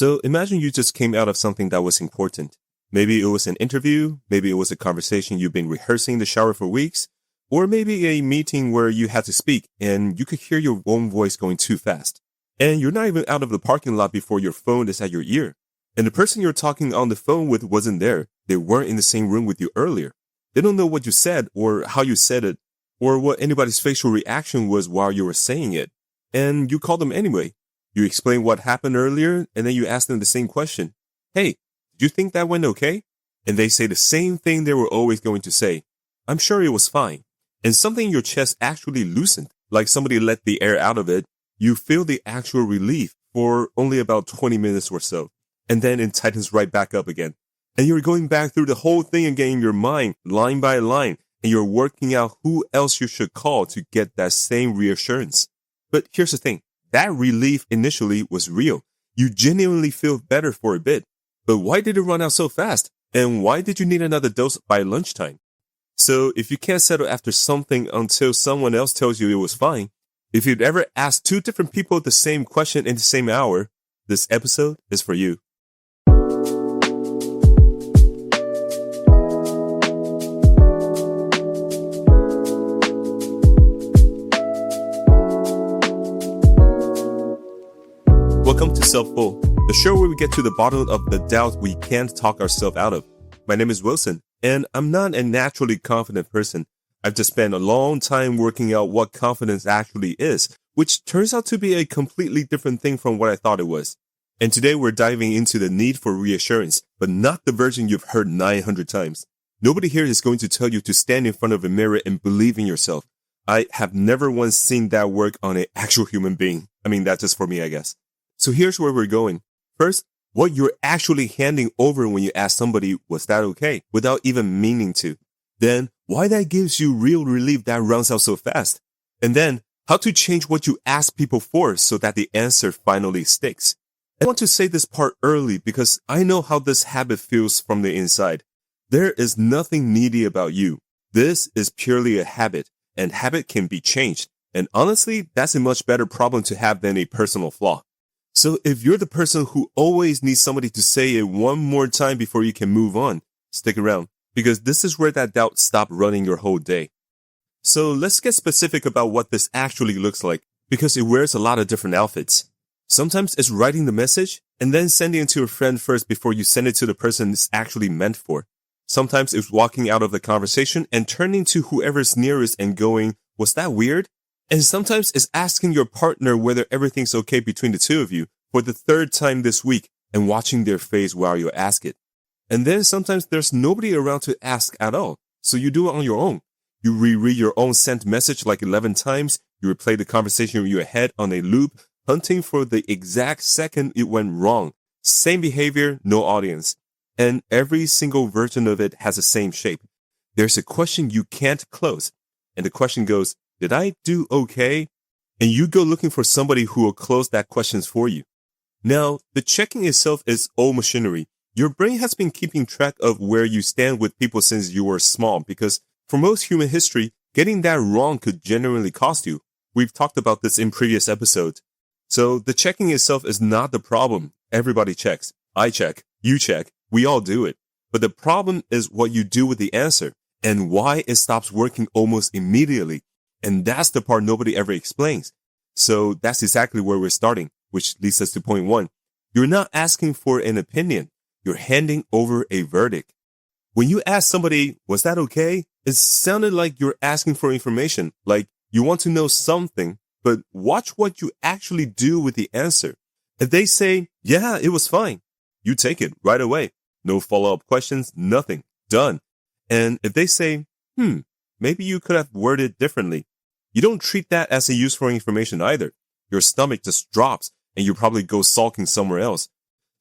So imagine you just came out of something that was important. Maybe it was an interview, maybe it was a conversation you've been rehearsing in the shower for weeks, or maybe a meeting where you had to speak and you could hear your own voice going too fast. And you're not even out of the parking lot before your phone is at your ear. And the person you're talking on the phone with wasn't there. They weren't in the same room with you earlier. They don't know what you said or how you said it or what anybody's facial reaction was while you were saying it. And you call them anyway. You explain what happened earlier and then you ask them the same question. Hey, did you think that went okay? And they say the same thing they were always going to say. I'm sure it was fine. And something in your chest actually loosened, like somebody let the air out of it. You feel the actual relief for only about 20 minutes or so. And then it tightens right back up again. And you're going back through the whole thing again in your mind, line by line. And you're working out who else you should call to get that same reassurance. But here's the thing. That relief initially was real. You genuinely feel better for a bit. But why did it run out so fast? And why did you need another dose by lunchtime? So if you can't settle after something until someone else tells you it was fine, if you'd ever asked two different people the same question in the same hour, this episode is for you. Welcome to Self-Full, the show where we get to the bottom of the doubt we can't talk ourselves out of. My name is Wilson, and I'm not a naturally confident person. I've just spent a long time working out what confidence actually is, which turns out to be a completely different thing from what I thought it was. And today we're diving into the need for reassurance, but not the version you've heard 900 times. Nobody here is going to tell you to stand in front of a mirror and believe in yourself. I have never once seen that work on an actual human being. I mean, that's just for me, I guess. So here's where we're going. First, what you're actually handing over when you ask somebody, was that okay? Without even meaning to. Then, why that gives you real relief that runs out so fast. And then, how to change what you ask people for so that the answer finally sticks. I want to say this part early because I know how this habit feels from the inside. There is nothing needy about you. This is purely a habit, and habit can be changed. And honestly, that's a much better problem to have than a personal flaw. So if you're the person who always needs somebody to say it one more time before you can move on, stick around, because this is where that doubt stops running your whole day. So let's get specific about what this actually looks like, because it wears a lot of different outfits. Sometimes it's writing the message and then sending it to a friend first before you send it to the person it's actually meant for. Sometimes it's walking out of the conversation and turning to whoever's nearest and going, was that weird? And sometimes it's asking your partner whether everything's okay between the two of you for the third time this week and watching their face while you ask it. And then sometimes there's nobody around to ask at all, so you do it on your own. You reread your own sent message like 11 times, you replay the conversation in your head on a loop, hunting for the exact second it went wrong. Same behavior, no audience. And every single version of it has the same shape. There's a question you can't close. And the question goes, did I do okay? And you go looking for somebody who will close that question for you. Now, the checking itself is old machinery. Your brain has been keeping track of where you stand with people since you were small because for most human history, getting that wrong could genuinely cost you. We've talked about this in previous episodes. So the checking itself is not the problem. Everybody checks. I check. You check. We all do it. But the problem is what you do with the answer and why it stops working almost immediately. And that's the part nobody ever explains. So that's exactly where we're starting, which leads us to point one. You're not asking for an opinion. You're handing over a verdict. When you ask somebody, was that okay? It sounded like you're asking for information, like you want to know something, but watch what you actually do with the answer. If they say, yeah, it was fine, you take it right away. No follow-up questions, nothing. Done. And if they say, maybe you could have worded differently, you don't treat that as a useful information either. Your stomach just drops and you probably go sulking somewhere else.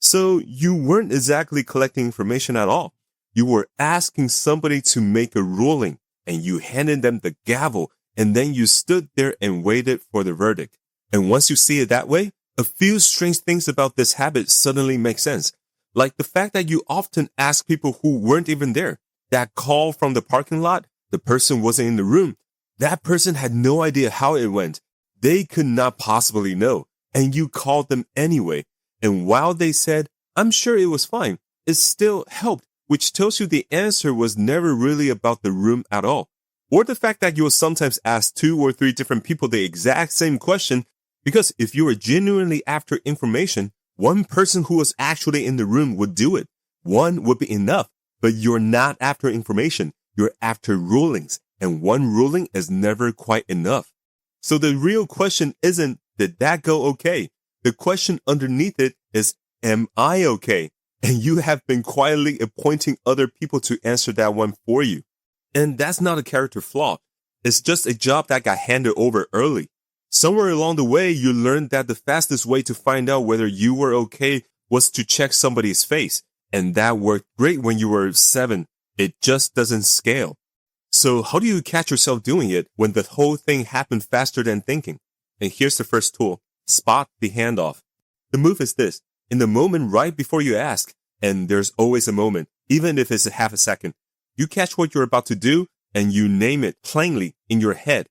So you weren't exactly collecting information at all. You were asking somebody to make a ruling and you handed them the gavel and then you stood there and waited for the verdict. And once you see it that way, a few strange things about this habit suddenly make sense. Like the fact that you often ask people who weren't even there. That call from the parking lot, the person wasn't in the room. That person had no idea how it went. They could not possibly know. And you called them anyway. And while they said, I'm sure it was fine, it still helped, which tells you the answer was never really about the room at all. Or the fact that you will sometimes ask 2 or 3 different people the exact same question, because if you were genuinely after information, one person who was actually in the room would do it. One would be enough, but you're not after information, you're after rulings, and one ruling is never quite enough. So the real question isn't, did that go okay? The question underneath it is, am I okay? And you have been quietly appointing other people to answer that one for you. And that's not a character flaw. It's just a job that got handed over early. Somewhere along the way, you learned that the fastest way to find out whether you were okay was to check somebody's face. And that worked great when you were 7. It just doesn't scale. So how do you catch yourself doing it when the whole thing happened faster than thinking? And here's the first tool. Spot the handoff. The move is this. In the moment right before you ask, and there's always a moment, even if it's a half a second, you catch what you're about to do and you name it plainly in your head.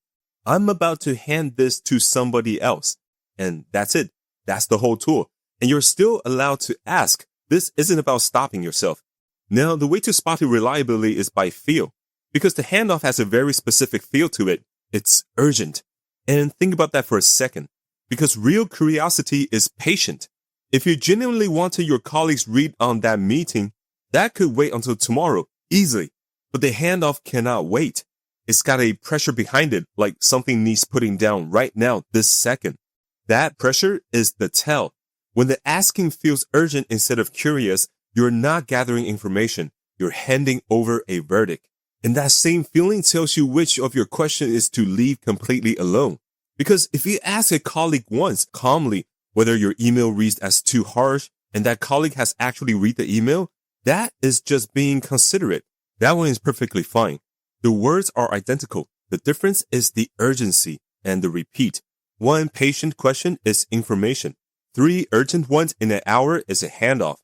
I'm about to hand this to somebody else. And that's it. That's the whole tool. And you're still allowed to ask. This isn't about stopping yourself. Now, the way to spot it reliably is by feel. Because the handoff has a very specific feel to it. It's urgent. And think about that for a second. Because real curiosity is patient. If you genuinely wanted your colleagues read on that meeting, that could wait until tomorrow, easily. But the handoff cannot wait. It's got a pressure behind it, like something needs putting down right now, this second. That pressure is the tell. When the asking feels urgent instead of curious, you're not gathering information. You're handing over a verdict. And that same feeling tells you which of your question is to leave completely alone. Because if you ask a colleague once, calmly, whether your email reads as too harsh and that colleague has actually read the email, that is just being considerate. That one is perfectly fine. The words are identical. The difference is the urgency and the repeat. 1 patient question is information. 3 urgent ones in an hour is a handoff.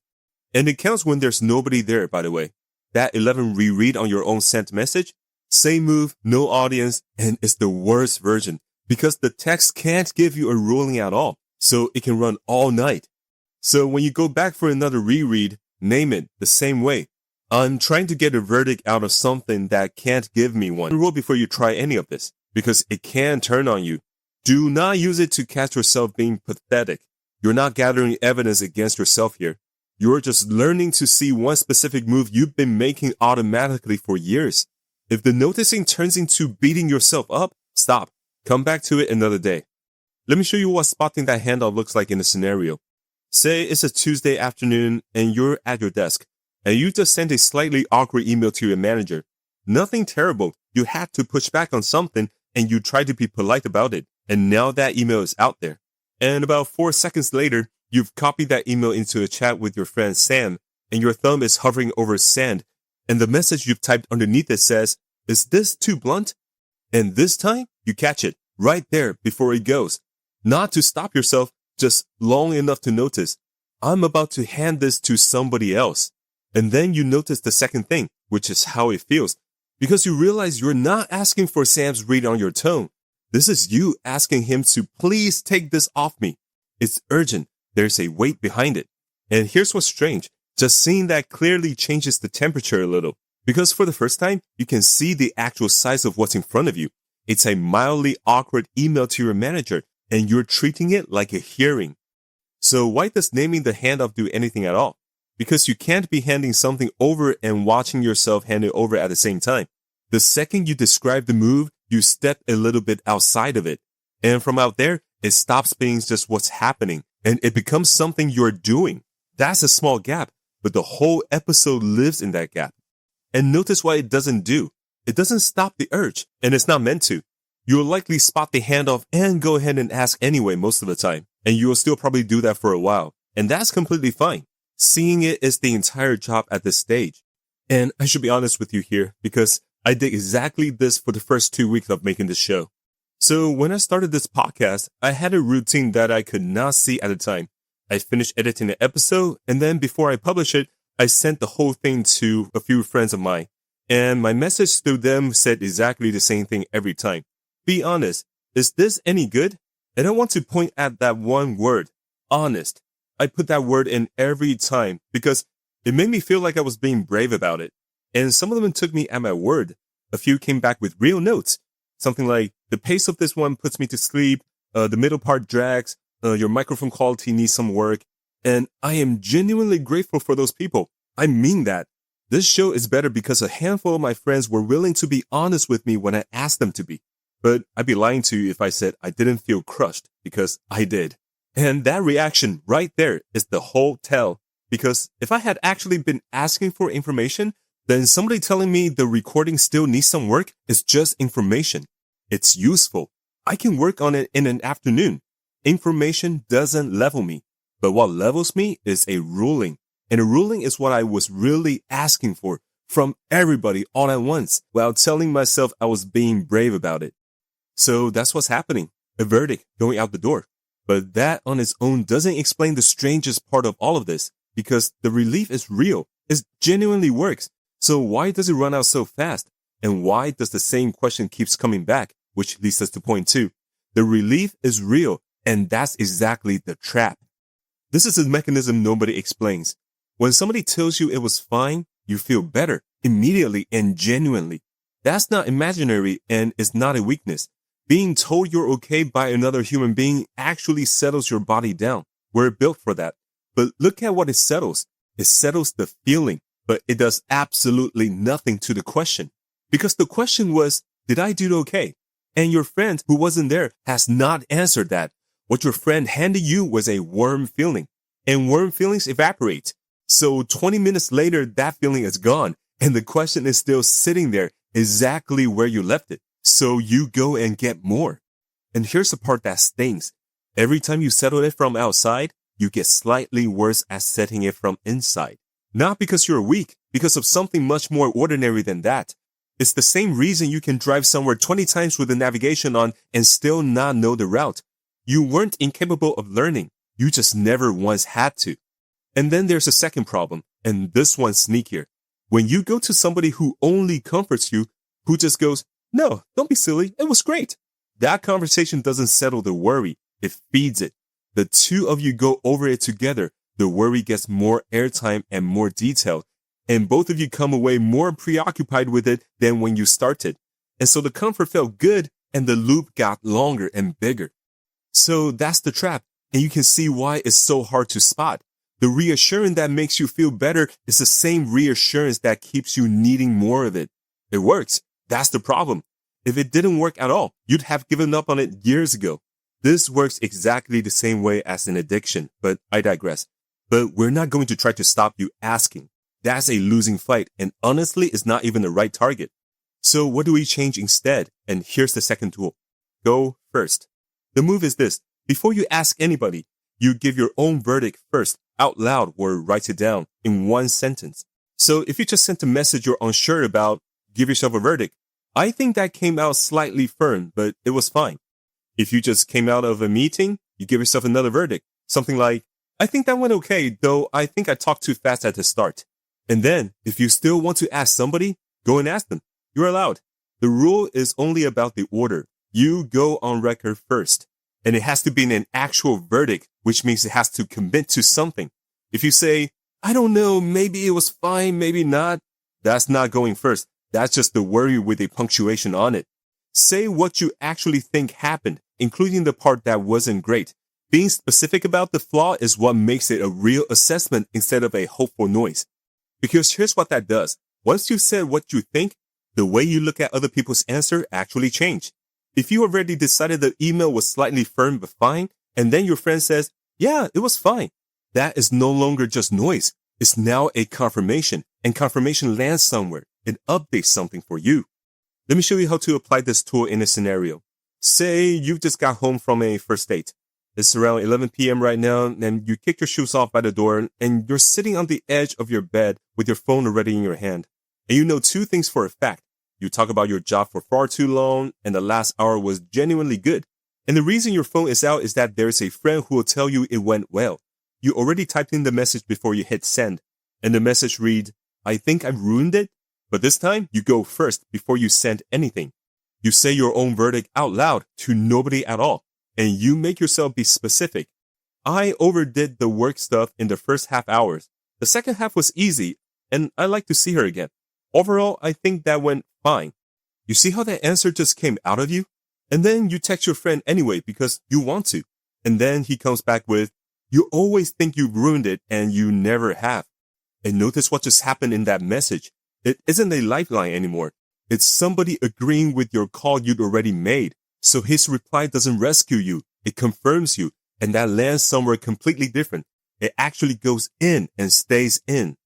And it counts when there's nobody there, by the way. That 11 reread on your own sent message, same move, no audience, and it's the worst version because the text can't give you a ruling at all. So it can run all night. So when you go back for another reread, name it the same way. I'm trying to get a verdict out of something that can't give me one. Rule before you try any of this, because it can turn on you. Do not use it to catch yourself being pathetic. You're not gathering evidence against yourself here. You're just learning to see one specific move you've been making automatically for years. If the noticing turns into beating yourself up, stop. Come back to it another day. Let me show you what spotting that handoff looks like in a scenario. Say it's a Tuesday afternoon and you're at your desk and you just sent a slightly awkward email to your manager. Nothing terrible. You had to push back on something and you tried to be polite about it. And now that email is out there. And about 4 seconds later, you've copied that email into a chat with your friend Sam and your thumb is hovering over send. And the message you've typed underneath it says, is this too blunt? And this time you catch it right there before it goes. Not to stop yourself, just long enough to notice, I'm about to hand this to somebody else. And then you notice the second thing, which is how it feels. Because you realize you're not asking for Sam's read on your tone. This is you asking him to please take this off me. It's urgent. There's a weight behind it. And here's what's strange. Just seeing that clearly changes the temperature a little. Because for the first time, you can see the actual size of what's in front of you. It's a mildly awkward email to your manager, and you're treating it like a hearing. So why does naming the handoff do anything at all? Because you can't be handing something over and watching yourself hand it over at the same time. The second you describe the move, you step a little bit outside of it. And from out there, it stops being just what's happening, and it becomes something you're doing. That's a small gap, but the whole episode lives in that gap. And notice what it doesn't do. It doesn't stop the urge, and it's not meant to. You'll likely spot the handoff and go ahead and ask anyway most of the time, and you'll still probably do that for a while. And that's completely fine. Seeing it is the entire job at this stage. And I should be honest with you here, because I did exactly this for the first 2 weeks of making this show. So when I started this podcast, I had a routine that I could not see at the time. I finished editing the episode, and then before I publish it, I sent the whole thing to a few friends of mine. And my message to them said exactly the same thing every time. Be honest. Is this any good? And I want to point at that one word, honest. I put that word in every time because it made me feel like I was being brave about it. And some of them took me at my word. A few came back with real notes. Something like, the pace of this one puts me to sleep, the middle part drags, your microphone quality needs some work. And I am genuinely grateful for those people. I mean that. This show is better because a handful of my friends were willing to be honest with me when I asked them to be. But I'd be lying to you if I said I didn't feel crushed, because I did. And that reaction right there is the whole tell. Because if I had actually been asking for information, then somebody telling me the recording still needs some work is just information. It's useful. I can work on it in an afternoon. Information doesn't level me. But what levels me is a ruling. And a ruling is what I was really asking for from everybody all at once, while telling myself I was being brave about it. So that's what's happening. A verdict going out the door. But that on its own doesn't explain the strangest part of all of this, because the relief is real. It genuinely works. So why does it run out so fast? And why does the same question keeps coming back? Which leads us to point 2. The relief is real, and that's exactly the trap. This is a mechanism nobody explains. When somebody tells you it was fine, you feel better immediately and genuinely. That's not imaginary and is not a weakness. Being told you're okay by another human being actually settles your body down. We're built for that. But look at what it settles. It settles the feeling, but it does absolutely nothing to the question. Because the question was, did I do okay? And your friend who wasn't there has not answered that. What your friend handed you was a warm feeling. And warm feelings evaporate. So 20 minutes later, that feeling is gone. And the question is still sitting there exactly where you left it. So you go and get more. And here's the part that stings. Every time you settle it from outside, you get slightly worse at setting it from inside. Not because you're weak, because of something much more ordinary than that. It's the same reason you can drive somewhere 20 times with the navigation on and still not know the route. You weren't incapable of learning. You just never once had to. And then there's a second problem, and this one's sneakier. When you go to somebody who only comforts you, who just goes, "No, don't be silly, it was great." That conversation doesn't settle the worry, it feeds it. The two of you go over it together, the worry gets more airtime and more detailed, and both of you come away more preoccupied with it than when you started. And so the comfort felt good, and the loop got longer and bigger. So that's the trap, and you can see why it's so hard to spot. The reassurance that makes you feel better is the same reassurance that keeps you needing more of it. It works. That's the problem. If it didn't work at all, you'd have given up on it years ago. This works exactly the same way as an addiction, but I digress. But we're not going to try to stop you asking. That's a losing fight, and honestly, it's not even the right target. So what do we change instead? And here's the second tool. Go first. The move is this. Before you ask anybody, you give your own verdict first, out loud, or write it down in one sentence. So if you just sent a message you're unsure about, give yourself a verdict. I think that came out slightly firm, but it was fine. If you just came out of a meeting, you give yourself another verdict. Something like, I think that went okay, though I think I talked too fast at the start. And then, if you still want to ask somebody, go and ask them. You're allowed. The rule is only about the order. You go on record first. And it has to be an actual verdict, which means it has to commit to something. If you say, I don't know, maybe it was fine, maybe not, that's not going first. That's just the worry with a punctuation on it. Say what you actually think happened, including the part that wasn't great. Being specific about the flaw is what makes it a real assessment instead of a hopeful noise. Because here's what that does. Once you've said what you think, the way you look at other people's answer actually change. If you already decided the email was slightly firm but fine, and then your friend says, yeah, it was fine, that is no longer just noise. It's now a confirmation, and confirmation lands somewhere. It updates something for you. Let me show you how to apply this tool in a scenario. Say you just got home from a first date. It's around 11 p.m. right now, and you kick your shoes off by the door, and you're sitting on the edge of your bed with your phone already in your hand. And you know two things for a fact. You talk about your job for far too long, and the last hour was genuinely good. And the reason your phone is out is that there's a friend who will tell you it went well. You already typed in the message before you hit send, and the message reads, I think I've ruined it. But this time, you go first before you send anything. You say your own verdict out loud to nobody at all, and you make yourself be specific. I overdid the work stuff in the first half hours. The second half was easy, and I like to see her again. Overall, I think that went fine. You see how that answer just came out of you? And then you text your friend anyway because you want to. And then he comes back with, you always think you've ruined it and you never have. And notice what just happened in that message. It isn't a lifeline anymore. It's somebody agreeing with your call you'd already made. So his reply doesn't rescue you. It confirms you. And that lands somewhere completely different. It actually goes in and stays in.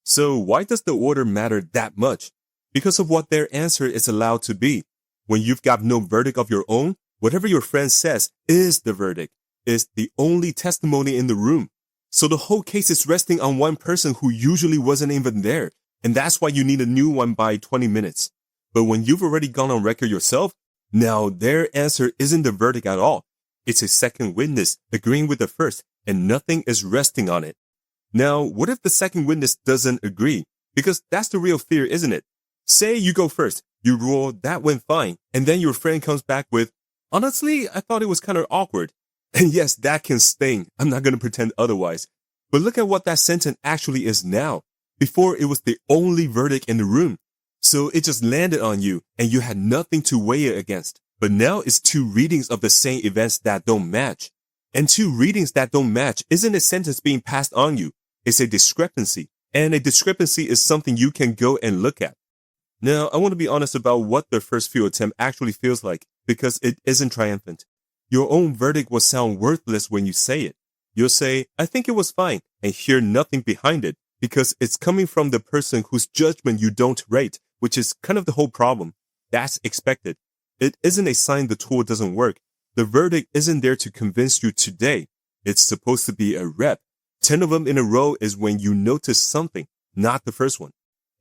So why does the order matter that much? Because of what their answer is allowed to be. When you've got no verdict of your own, whatever your friend says is the verdict, is the only testimony in the room. So the whole case is resting on one person who usually wasn't even there. And that's why you need a new one by 20 minutes. But when you've already gone on record yourself, now their answer isn't the verdict at all. It's a second witness agreeing with the first, and nothing is resting on it. Now, what if the second witness doesn't agree? Because that's the real fear, isn't it? Say you go first, you rule that went fine, and then your friend comes back with, honestly, I thought it was kind of awkward. And yes, that can sting. I'm not going to pretend otherwise. But look at what that sentence actually is now. Before, it was the only verdict in the room. So it just landed on you, and you had nothing to weigh it against. But now it's two readings of the same events that don't match. And two readings that don't match isn't a sentence being passed on you. It's a discrepancy. And a discrepancy is something you can go and look at. Now, I want to be honest about what the first few attempt actually feels like, because it isn't triumphant. Your own verdict will sound worthless when you say it. You'll say, I think it was fine, and hear nothing behind it, because it's coming from the person whose judgment you don't rate, which is kind of the whole problem. That's expected. It isn't a sign the tool doesn't work. The verdict isn't there to convince you today. It's supposed to be a rep. 10 of them in a row is when you notice something, not the first one.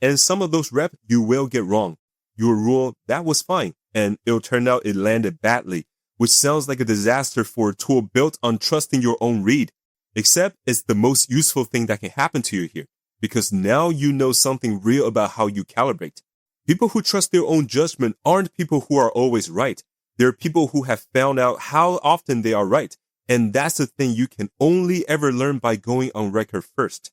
And some of those reps you will get wrong. You'll rule that was fine, and it'll turn out it landed badly, which sounds like a disaster for a tool built on trusting your own read. Except it's the most useful thing that can happen to you here, because now you know something real about how you calibrate. People who trust their own judgment aren't people who are always right. They're people who have found out how often they are right. And that's the thing you can only ever learn by going on record first.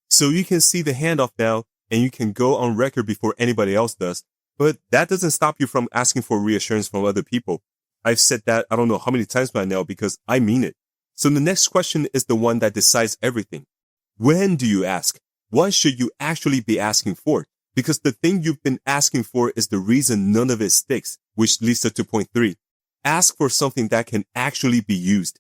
So you can see the handoff now, and you can go on record before anybody else does. But that doesn't stop you from asking for reassurance from other people. I've said that I don't know how many times by now because I mean it. So the next question is the one that decides everything. When do you ask? What should you actually be asking for? Because the thing you've been asking for is the reason none of it sticks, which leads us to point 3. Ask for something that can actually be used.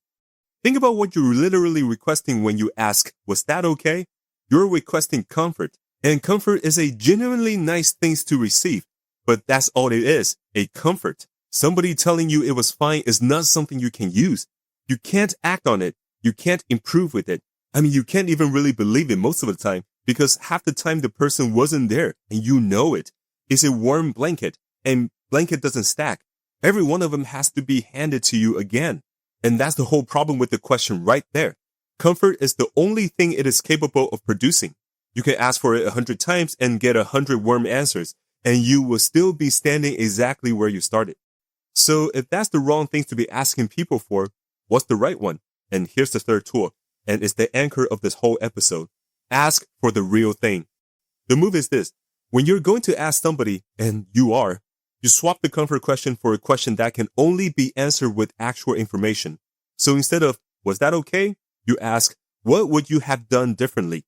Think about what you're literally requesting when you ask, was that okay? You're requesting comfort, and comfort is a genuinely nice thing to receive, but that's all it is, a comfort. Somebody telling you it was fine is not something you can use. You can't act on it. You can't improve with it. I mean, you can't even really believe it most of the time, because half the time the person wasn't there and you know it. It's a warm blanket, and blanket doesn't stack. Every one of them has to be handed to you again. And that's the whole problem with the question right there. Comfort is the only thing it is capable of producing. You can ask for it 100 times and get 100 warm answers, and you will still be standing exactly where you started. So if that's the wrong thing to be asking people for, what's the right one? And here's the third tool, and it's the anchor of this whole episode. Ask for the real thing. The move is this. When you're going to ask somebody, and you are, you swap the comfort question for a question that can only be answered with actual information. So instead of, was that okay? You ask, what would you have done differently?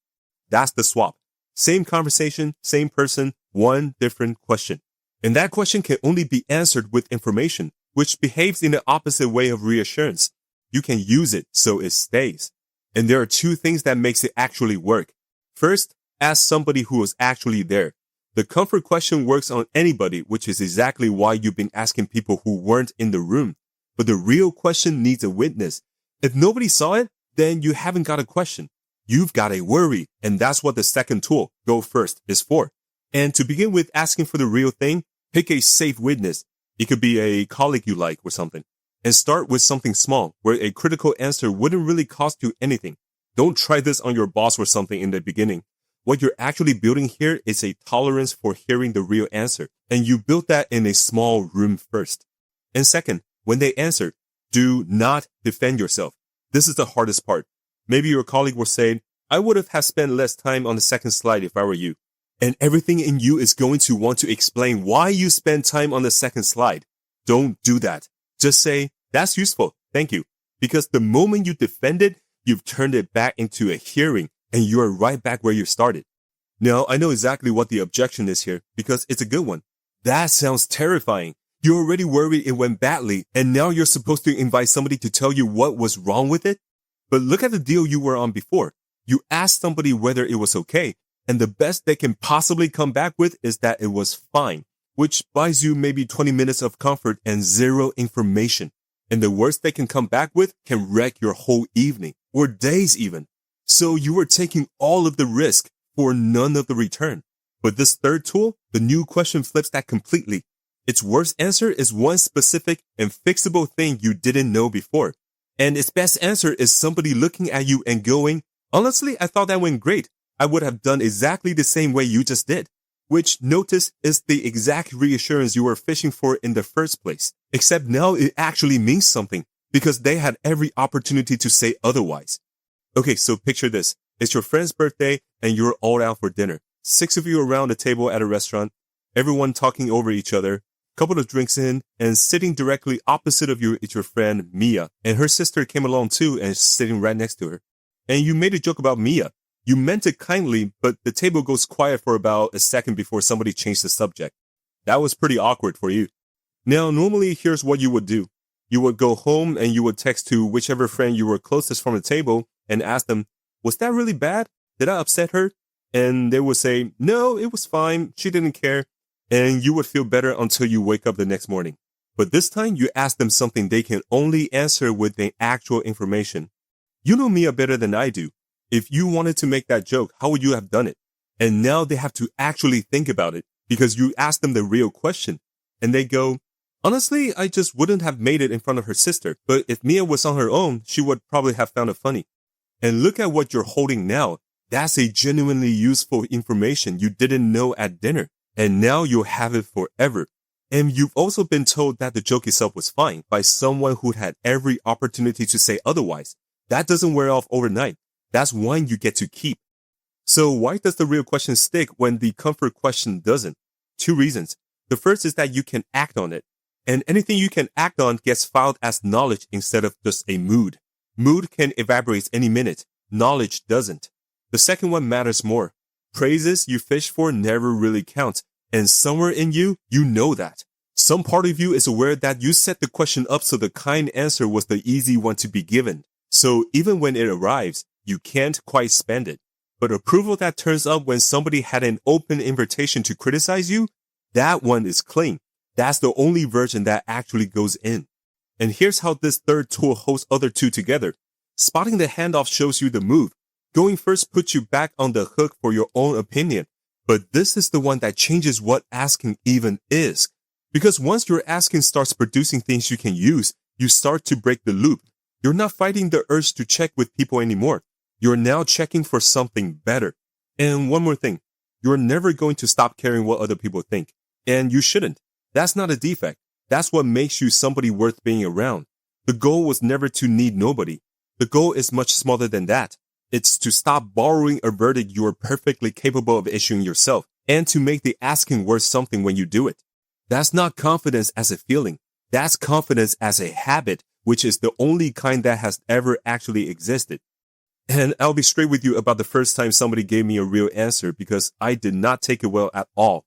That's the swap. Same conversation, same person, one different question. And that question can only be answered with information, which behaves in the opposite way of reassurance. You can use it so it stays. And there are two things that makes it actually work. First, ask somebody who was actually there. The comfort question works on anybody, which is exactly why you've been asking people who weren't in the room. But the real question needs a witness. If nobody saw it, then you haven't got a question. You've got a worry, and that's what the second tool, go first, is for. And to begin with asking for the real thing, pick a safe witness. It could be a colleague you like or something. And start with something small, where a critical answer wouldn't really cost you anything. Don't try this on your boss or something in the beginning. What you're actually building here is a tolerance for hearing the real answer, and you build that in a small room first. And second, when they answer, do not defend yourself. This is the hardest part. Maybe your colleague will say, I would have spent less time on the second slide if I were you. And everything in you is going to want to explain why you spend time on the second slide. Don't do that. Just say, that's useful. Thank you. Because the moment you defend it, you've turned it back into a hearing and you're right back where you started. Now, I know exactly what the objection is here because it's a good one. That sounds terrifying. You're already worried it went badly and now you're supposed to invite somebody to tell you what was wrong with it? But look at the deal you were on before. You asked somebody whether it was okay, and the best they can possibly come back with is that it was fine, which buys you maybe 20 minutes of comfort and zero information. And the worst they can come back with can wreck your whole evening, or days even. So you were taking all of the risk for none of the return. But this third tool, the new question flips that completely. Its worst answer is one specific and fixable thing you didn't know before. And its best answer is somebody looking at you and going, honestly, I thought that went great. I would have done exactly the same way you just did. Which, notice, is the exact reassurance you were fishing for in the first place. Except now it actually means something because they had every opportunity to say otherwise. Okay, so picture this. It's your friend's birthday and you're all out for dinner. 6 of you around the table at a restaurant, everyone talking over each other, couple of drinks in, and sitting directly opposite of you is your friend Mia. And her sister came along too and is sitting right next to her. And you made a joke about Mia. You meant it kindly, but the table goes quiet for about a second before somebody changed the subject. That was pretty awkward for you. Now, normally, here's what you would do. You would go home and you would text to whichever friend you were closest from the table and ask them, was that really bad? Did I upset her? And they would say, no, it was fine. She didn't care. And you would feel better until you wake up the next morning. But this time, you ask them something they can only answer with the actual information. You know Mia better than I do. If you wanted to make that joke, how would you have done it? And now they have to actually think about it because you asked them the real question. And they go, honestly, I just wouldn't have made it in front of her sister. But if Mia was on her own, she would probably have found it funny. And look at what you're holding now. That's a genuinely useful information you didn't know at dinner. And now you'll have it forever. And you've also been told that the joke itself was fine by someone who had every opportunity to say otherwise. That doesn't wear off overnight. That's one you get to keep. So why does the real question stick when the comfort question doesn't? 2 reasons. The first is that you can act on it. And anything you can act on gets filed as knowledge instead of just a mood. Mood can evaporate any minute. Knowledge doesn't. The second one matters more. Praises you fish for never really count. And somewhere in you, you know that. Some part of you is aware that you set the question up so the kind answer was the easy one to be given. So even when it arrives, you can't quite spend it. But approval that turns up when somebody had an open invitation to criticize you, that one is clean. That's the only version that actually goes in. And here's how this third tool holds other two together. Spotting the handoff shows you the move. Going first puts you back on the hook for your own opinion. But this is the one that changes what asking even is. Because once your asking starts producing things you can use, you start to break the loop. You're not fighting the urge to check with people anymore. You're now checking for something better. And one more thing. You're never going to stop caring what other people think. And you shouldn't. That's not a defect. That's what makes you somebody worth being around. The goal was never to need nobody. The goal is much smaller than that. It's to stop borrowing a verdict you are perfectly capable of issuing yourself and to make the asking worth something when you do it. That's not confidence as a feeling. That's confidence as a habit, which is the only kind that has ever actually existed. And I'll be straight with you about the first time somebody gave me a real answer because I did not take it well at all.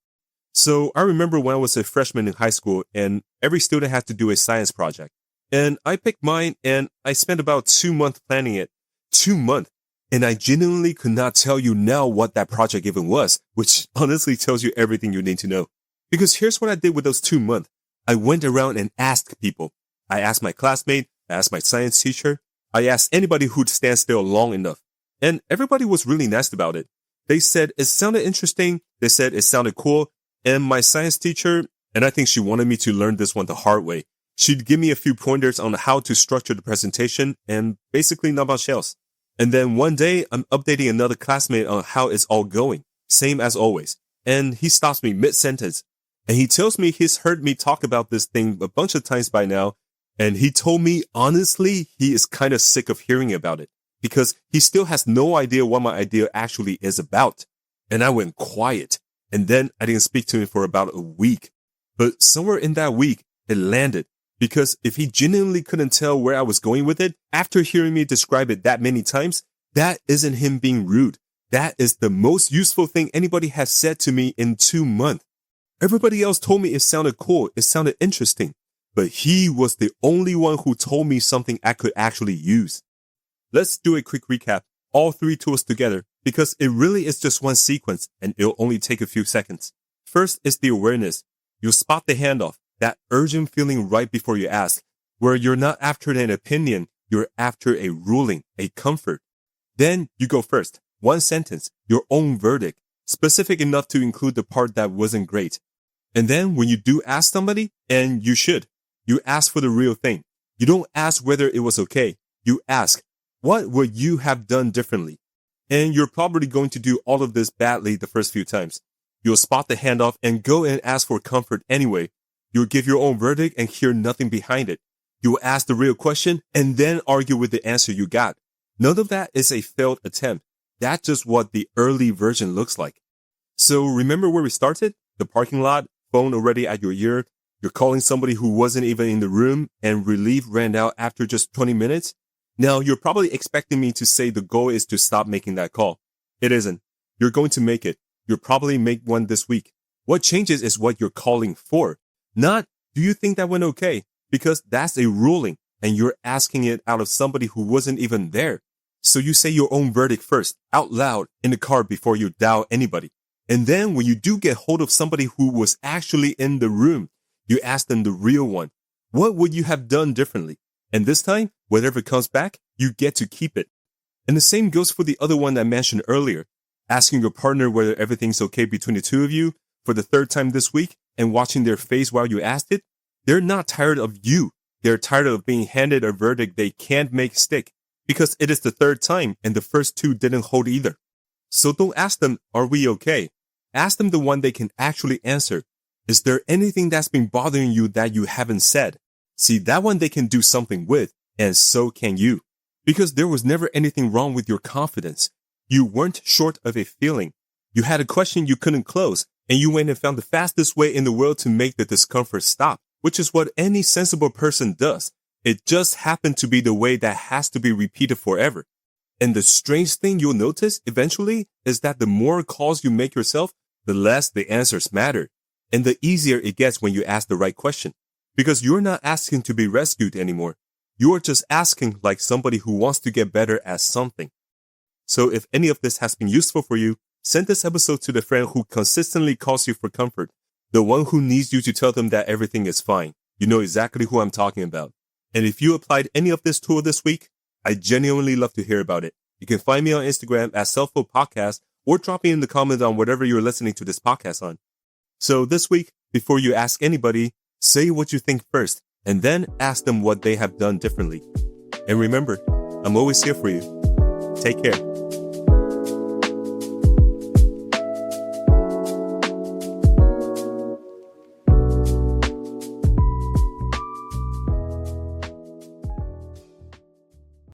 So I remember when I was a freshman in high school and every student had to do a science project. And I picked mine and I spent about 2 months planning it. 2 months. And I genuinely could not tell you now what that project even was, which honestly tells you everything you need to know. Because here's what I did with those 2 months. I went around and asked people. I asked my classmate, I asked my science teacher, I asked anybody who'd stand still long enough. And everybody was really nice about it. They said it sounded interesting, they said it sounded cool, and my science teacher, and I think she wanted me to learn this one the hard way, she'd give me a few pointers on how to structure the presentation and basically not much else. And then one day, I'm updating another classmate on how it's all going, same as always. And he stops me mid-sentence. And he tells me he's heard me talk about this thing a bunch of times by now, And he told me, honestly, he is kind of sick of hearing about it because he still has no idea what my idea actually is about. And I went quiet. And then I didn't speak to him for about a week. But somewhere in that week, it landed. Because if he genuinely couldn't tell where I was going with it, after hearing me describe it that many times, that isn't him being rude. That is the most useful thing anybody has said to me in 2 months. Everybody else told me it sounded cool, it sounded interesting. But he was the only one who told me something I could actually use. Let's do a quick recap, all 3 tools together, because it really is just one sequence and it'll only take a few seconds. First is the awareness. You'll spot the handoff, that urgent feeling right before you ask, where you're not after an opinion, you're after a ruling, a comfort. Then you go first, one sentence, your own verdict, specific enough to include the part that wasn't great. And then when you do ask somebody, and you should, you ask for the real thing. You don't ask whether it was okay. You ask, what would you have done differently? And you're probably going to do all of this badly the first few times. You'll spot the handoff and go and ask for comfort anyway. You'll give your own verdict and hear nothing behind it. You'll ask the real question and then argue with the answer you got. None of that is a failed attempt. That's just what the early version looks like. So remember where we started? The parking lot, phone already at your ear. You're calling somebody who wasn't even in the room and relief ran out after just 20 minutes. Now you're probably expecting me to say the goal is to stop making that call. It isn't. You're going to make it. You'll probably make one this week. What changes is what you're calling for. Not, do you think that went okay? Because that's a ruling and you're asking it out of somebody who wasn't even there. So you say your own verdict first, out loud, in the car before you doubt anybody. And then when you do get hold of somebody who was actually in the room, you ask them the real one. What would you have done differently? And this time, whatever comes back, you get to keep it. And the same goes for the other one I mentioned earlier. Asking your partner whether everything's okay between the two of you for the 3rd time this week and watching their face while you asked it. They're not tired of you. They're tired of being handed a verdict they can't make stick because it is the 3rd time and the first 2 didn't hold either. So don't ask them, are we okay? Ask them the one they can actually answer. Is there anything that's been bothering you that you haven't said? See, that one they can do something with, and so can you. Because there was never anything wrong with your confidence. You weren't short of a feeling. You had a question you couldn't close, and you went and found the fastest way in the world to make the discomfort stop, which is what any sensible person does. It just happened to be the way that has to be repeated forever. And the strange thing you'll notice eventually is that the more calls you make yourself, the less the answers matter. And the easier it gets when you ask the right question. Because you're not asking to be rescued anymore. You are just asking like somebody who wants to get better at something. So if any of this has been useful for you, send this episode to the friend who consistently calls you for comfort. The one who needs you to tell them that everything is fine. You know exactly who I'm talking about. And if you applied any of this tool this week, I genuinely love to hear about it. You can find me on Instagram at Self-Help Podcast or drop me in the comments on whatever you're listening to this podcast on. So this week, before you ask anybody, say what you think first and then ask them what they have done differently. And remember, I'm always here for you. Take care.